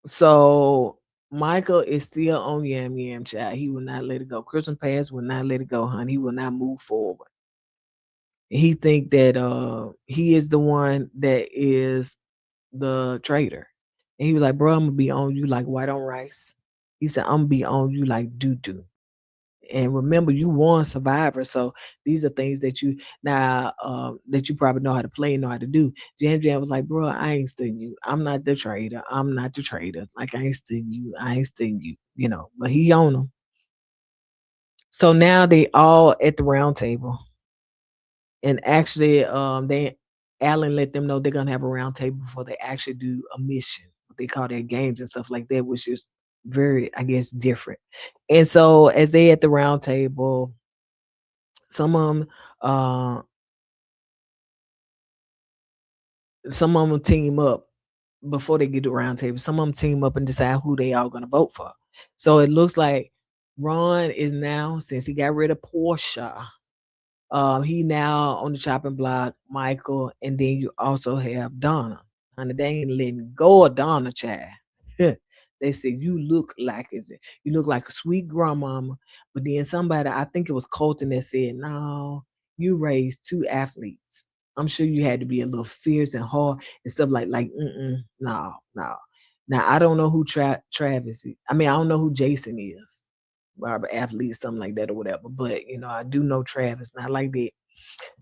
So Michael is still on Yam Yam Child. He will not let it go. Christmas past will not let it go, honey. He will not move forward. He think that he is the one that is the traitor. And he was like, bro, I'm gonna be on you like white on rice. He said, I'm gonna be on you like doo doo. And remember, you won Survivor, so these are things that you now that you probably know how to play and know how to do. Jam Jam was like, bro, I ain't sting you. I'm not the traitor. I'm not the traitor. Like I ain't sting you. I ain't sting you. You know, but he on them. So now they all at the round table, and actually, they Alan let them know they're gonna have a round table before they actually do a mission. What they call their games and stuff like that, which is very, I guess, different. And so as they at the round table, some of them, uh, some of them team up before they get to round table. Some of them team up and decide who they all gonna vote for. So it looks like Ron is now, since he got rid of Portia, he now on the chopping block, Michael, and then you also have Donna. And they ain't letting go of Donna, child. They said you look like you look like a sweet grandmama, but then somebody, I think it was Colton that said, no, you raised two athletes. I'm sure you had to be a little fierce and hard and stuff like no, no. Now I don't know who Travis is. I mean, I don't know who Jason is, Robert athlete, something like that or whatever. But I do know Travis, not like that.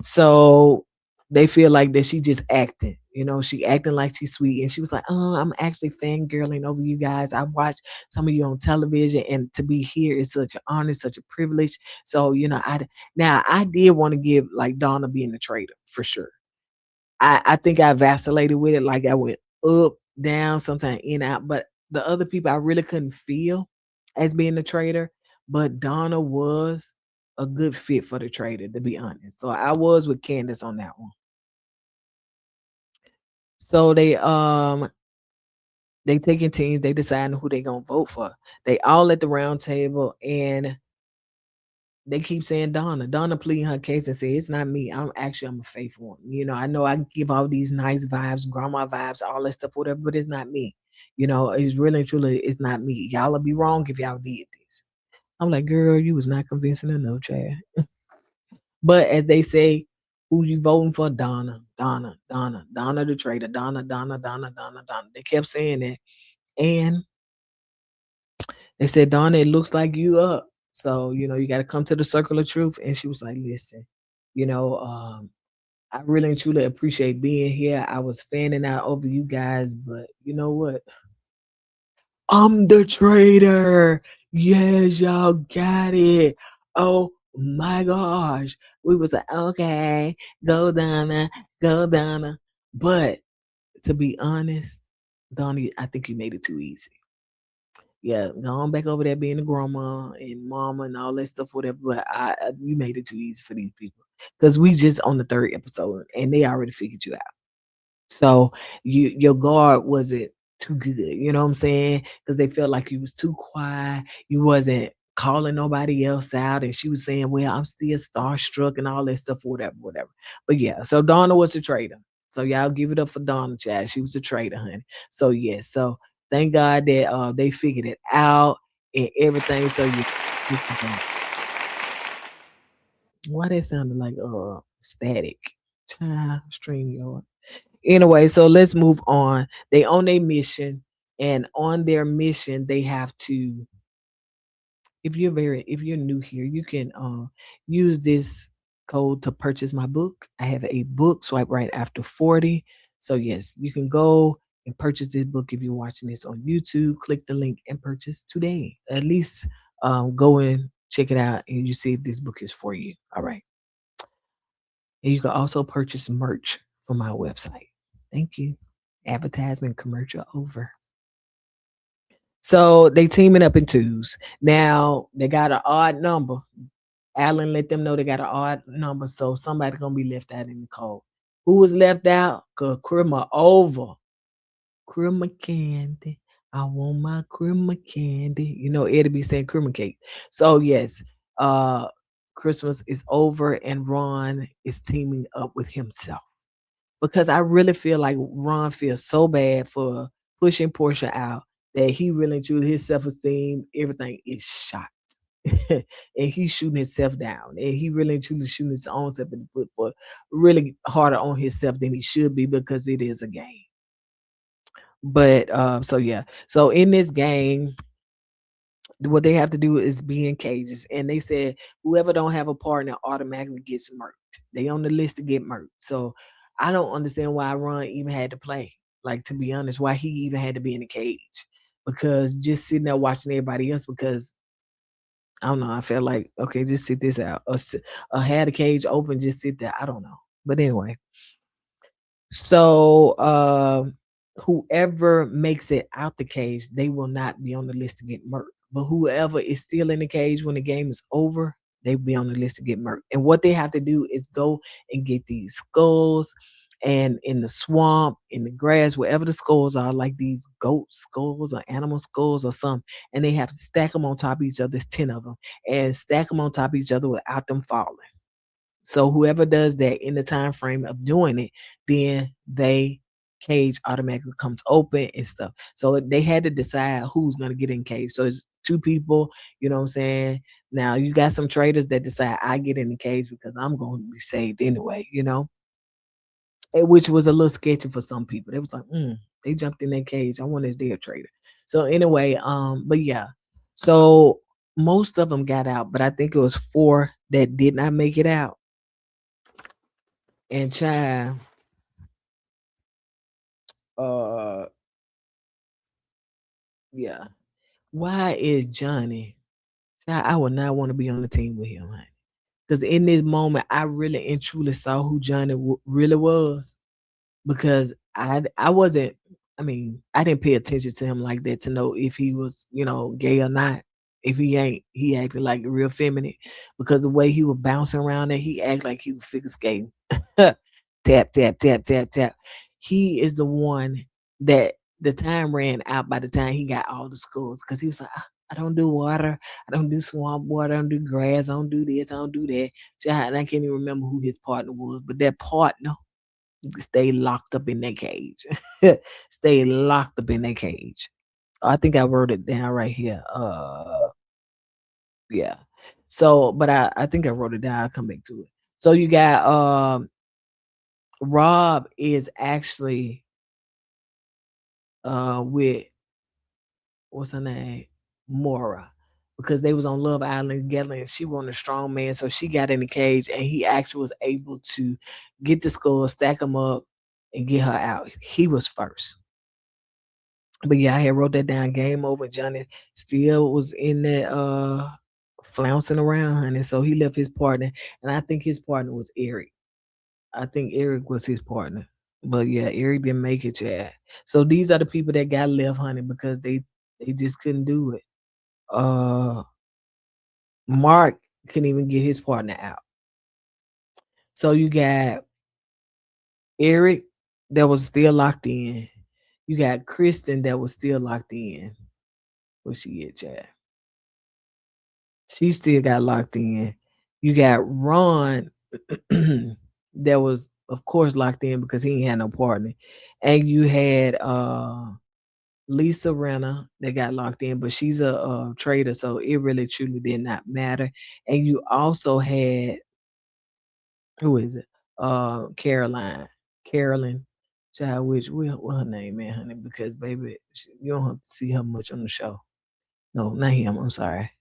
So they feel like that she just acting. She acting like she's sweet. And she was like, oh, I'm actually fangirling over you guys. I watched some of you on television, and to be here is such an honor, such a privilege. So, I did want to give like Donna being the traitor for sure. I think I vacillated with it. Like I went up, down, sometimes in, out. But the other people I really couldn't feel as being the traitor. But Donna was a good fit for the traitor, to be honest. So I was with Candace on that one. So they taking teams, they deciding who they gonna vote for. They all at the round table, and they keep saying Donna. Donna pleading her case and say, it's not me. I'm a faithful one. I know I give all these nice vibes, grandma vibes, all that stuff, whatever, but it's not me. It's really and truly, it's not me. Y'all will be wrong if y'all did this. I'm like, girl, you was not convincing enough, Chad. But as they say, who you voting for? Donna, Donna, Donna, Donna the traitor, Donna, Donna, Donna, Donna, Donna. They kept saying that. And they said, Donna, it looks like you up. So, you got to come to the circle of truth. And she was like, listen, you know, um, I really and truly appreciate being here. I was fanning out over you guys, but you know what? I'm the traitor. Yes, y'all got it. Oh my gosh. We was like, okay, go Donna, go Donna. But to be honest, Donnie, I think you made it too easy. Yeah, going back over there being a grandma and mama and all that stuff, whatever. But you made it too easy for these people because we just on the third episode and they already figured you out. So your guard wasn't too good, you know what I'm saying? Because they felt like you was too quiet, you wasn't calling nobody else out, and she was saying, "Well, I'm still starstruck and all that stuff, whatever, whatever." But yeah, so Donna was the traitor. So y'all give it up for Donna Child. She was a traitor, honey. So yes, so thank God that they figured it out and everything. So yeah, why that sounded like static? Child, stream yard. Anyway, so let's move on. They on a mission, and on their mission, they have to. If you're new here, you can use this code to purchase my book. I have a book, swipe right after 40. So yes, you can go and purchase this book if you're watching this on YouTube. Click the link and purchase today. At least go and check it out and you see if this book is for you. All right. And you can also purchase merch from my website. Thank you. Advertisement commercial over. So they teaming up in twos. Now they got an odd number. Alan let them know they got an odd number, so somebody gonna be left out in the cold. Who was left out? Cause Krima over. Krima candy. I want my Krima candy. You know, Eddie be saying Krima cake. So yes, uh Christmas is over and Ron is teaming up with himself. Because I really feel like Ron feels so bad for pushing Portia out that he really truly his self-esteem, everything is shot. And he's shooting himself down. And he really and truly shooting his own self in the foot for really harder on himself than he should be because it is a game. But so yeah. So in this game, what they have to do is be in cages. And they said whoever don't have a partner automatically gets murked. They on the list to get murked. So I don't understand why Ron even had to play. Like to be honest, why he even had to be in the cage. Because just sitting there watching everybody else because I don't know. I felt like, okay, just sit this out. Or had the cage open, just sit there. I don't know. But anyway, so whoever makes it out the cage, they will not be on the list to get murked. But whoever is still in the cage when the game is over, they will be on the list to get murked. And what they have to do is go and get these skulls and in the swamp, in the grass, wherever the skulls are, like these goat skulls or animal skulls or something, and they have to stack them on top of each other. There's 10 of them, and stack them on top of each other without them falling. So whoever does that in the time frame of doing it, then they cage automatically comes open and stuff. So they had to decide who's gonna get in cage. So it's two people, you know what I'm saying? Now you got some traders that decide I get in the cage because I'm gonna be saved anyway, you know? Which was a little sketchy for some people. They was like, they jumped in that cage. I wonder if they're a trader. So anyway, but yeah. So most of them got out, but I think it was four that did not make it out. And child, uh, yeah. Why is Johnny? Child, I would not want to be on the team with him, honey. Because in this moment, I really and truly saw who Johnny really was. Because I wasn't. I mean, I didn't pay attention to him like that to know if he was, gay or not. If he ain't, he acted like real feminine because the way he was bouncing around there, he acted like he was figure skating. Tap, tap, tap, tap, tap. He is the one that the time ran out by the time he got all the scores because he was like, I don't do water, I don't do swamp water, I don't do grass, I don't do this, I don't do that. Child, and I can't even remember who his partner was, but that partner stay locked up in that cage. Stay locked up in that cage. I think I wrote it down right here. Yeah. So, but I think I wrote it down. I'll come back to it. So you got Rob is actually with what's her name? Mora. Because they was on Love Island together and she wanted a strong man. So she got in the cage and he actually was able to get the skull, stack them up, and get her out. He was first. But yeah, I had wrote that down. Game over. Johnny still was in that flouncing around, honey. So he left his partner, and I think his partner was Eric. I think Eric was his partner. But yeah, Eric didn't make it yet. So these are the people that got left, honey, because they just couldn't do it. Uh Mark couldn't even get his partner out. So you got Eric that was still locked in. You got Kristen that was still locked in. Where she at, Chad? She still got locked in. You got Ron that was of course locked in because he ain't had no partner. And you had Lisa Renner that got locked in, but she's a traitor, so it really truly did not matter. And you also had who is it? Caroline, Carolyn, child, which what her name, man, honey? Because baby, you don't have to see her much on the show. No, not him. I'm sorry.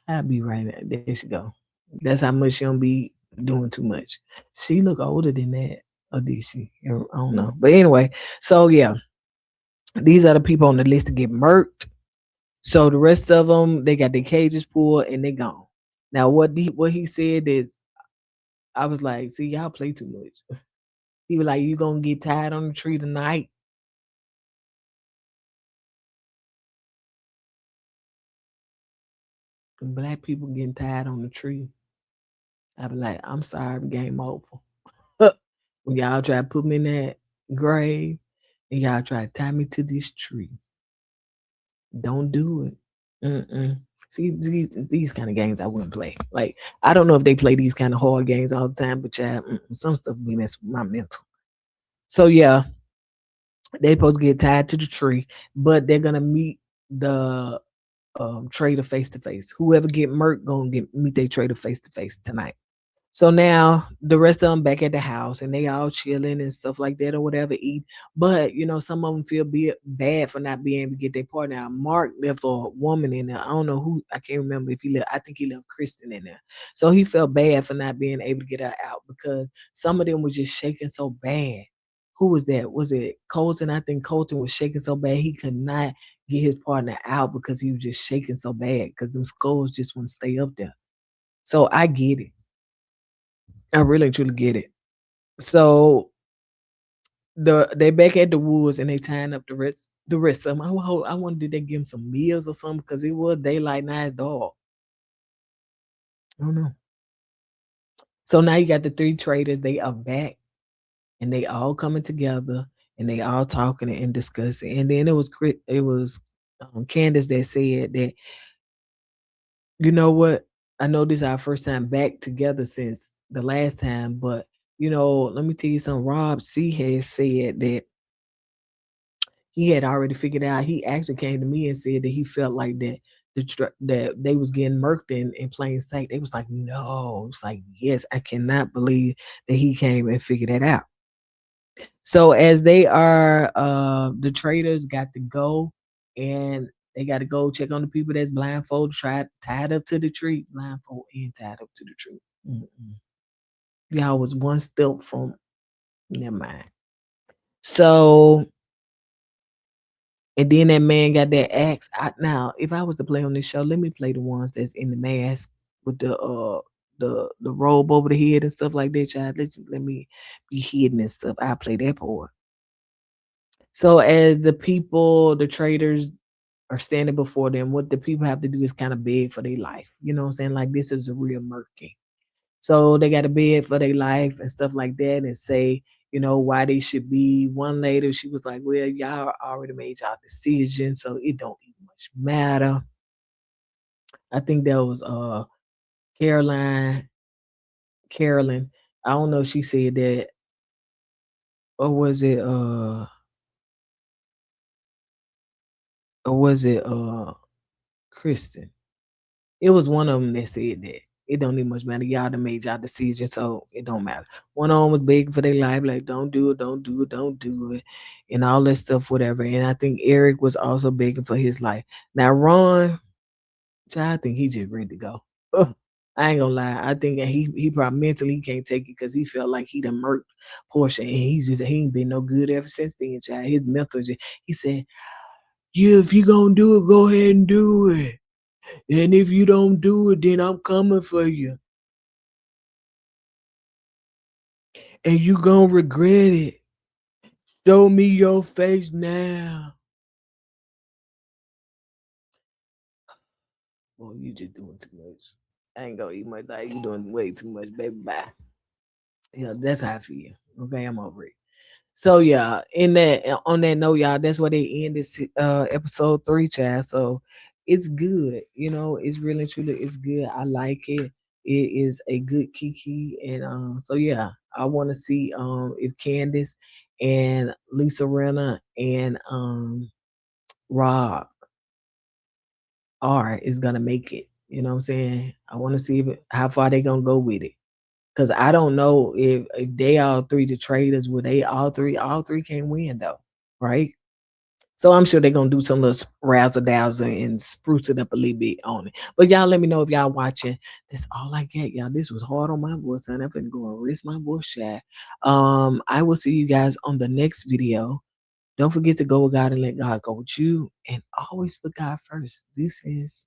I'll be right there. There she go. That's how much she don't be doing too much. She look older than that, or did she? I don't know. But anyway, so yeah, these are the people on the list to get murked. So the rest of them, they got their cages pulled and they gone. Now what he said is, I was like, see, y'all play too much. He was like, you gonna get tied on the tree tonight. Black people getting tied on the tree. I be like, I'm sorry, game over. When y'all try to put me in that grave and y'all try to tie me to this tree, don't do it. Mm-mm. See, these kind of games I wouldn't play. Like, I don't know if they play these kind of hard games all the time, but yeah, some stuff be messing with my mental. So yeah, they supposed to get tied to the tree, but they're gonna meet the traitor face to face. Whoever get murked gonna get meet their traitor face to face tonight. So now the rest of them back at the house and they all chilling and stuff like that or whatever, eat. But you know, some of them feel bad for not being able to get their partner out. Mark left a woman in there. I don't know who. I can't remember if he left. I think he left Kristen in there. So he felt bad for not being able to get her out because some of them were just shaking so bad. Who was that? Was it Colton? I think Colton was shaking so bad he could not get his partner out because he was just shaking so bad because them skulls just wouldn't stay up there. So I get it. I really truly get it. So they back at the woods and they tying up the rest of them. I wonder did they give them some meals or something because it was daylight now it's dark. I don't know. So now you got the three traders. They are back and they all coming together and they all talking and discussing. And then it was Candace that said that you know what? I know this is our first time back together since the last time, but let me tell you something. Rob C has said that he had already figured out. He actually came to me and said that he felt like that they was getting murked in plain sight. They was like, no. It's like, yes, I cannot believe that he came and figured that out. So as they are, the traders got to go and they got to go check on the people that's blindfolded, tied up to the tree, blindfold and tied up to the tree. Mm-mm. Y'all was one step from, never mind. So and then that man got that axe. Now, if I was to play on this show, let me play the ones that's in the mask with the robe over the head and stuff like that, child. Let me be hidden and stuff. I play that part. So as the people, the traders are standing before them, what the people have to do is kind of beg for their life. You know what I'm saying? Like this is a real murky. So they got to beg for their life and stuff like that and say, why they should be. One lady, she was like, well, y'all already made y'all decision, so it don't even much matter. I think that was Caroline, Carolyn. I don't know if she said that or was it Kristen. It was one of them that said that. It don't even much matter. Y'all done made y'all decision, so it don't matter. One of them was begging for their life, like, don't do it, don't do it, don't do it, and all that stuff, whatever. And I think Eric was also begging for his life. Now, Ron, I think he just ready to go. Ugh, I ain't gonna lie. I think that he probably mentally he can't take it because he felt like he done murked Portia, and he ain't been no good ever since then, child. His mental just he said, yeah, if you gonna do it, go ahead and do it. And if you don't do it, then I'm coming for you. And you gonna regret it. Show me your face now. Well, you just doing too much. I ain't gonna eat my diet. You doing way too much, baby. Bye. Yeah, that's how I feel. Okay, I'm over it. So yeah, in that on that note, y'all, that's where they end this episode 3, child. So it's good, it's really truly it's good. I like it. it is a good Kiki. And so yeah, I want to see if Candace and Lisa Renna and Rob R is gonna make it. You know what I'm saying? I want to see how far they gonna go with it. Cause I don't know if they all three the traders, would they all three can't win though, right? So I'm sure they're gonna do some little razzle dazzle and spruce it up a little bit on it. But y'all let me know if y'all watching. That's all I get, y'all. This was hard on my voice, and I'm gonna go and rest my voice chat. I will see you guys on the next video. Don't forget to go with God and let God go with you, and always put God first. This is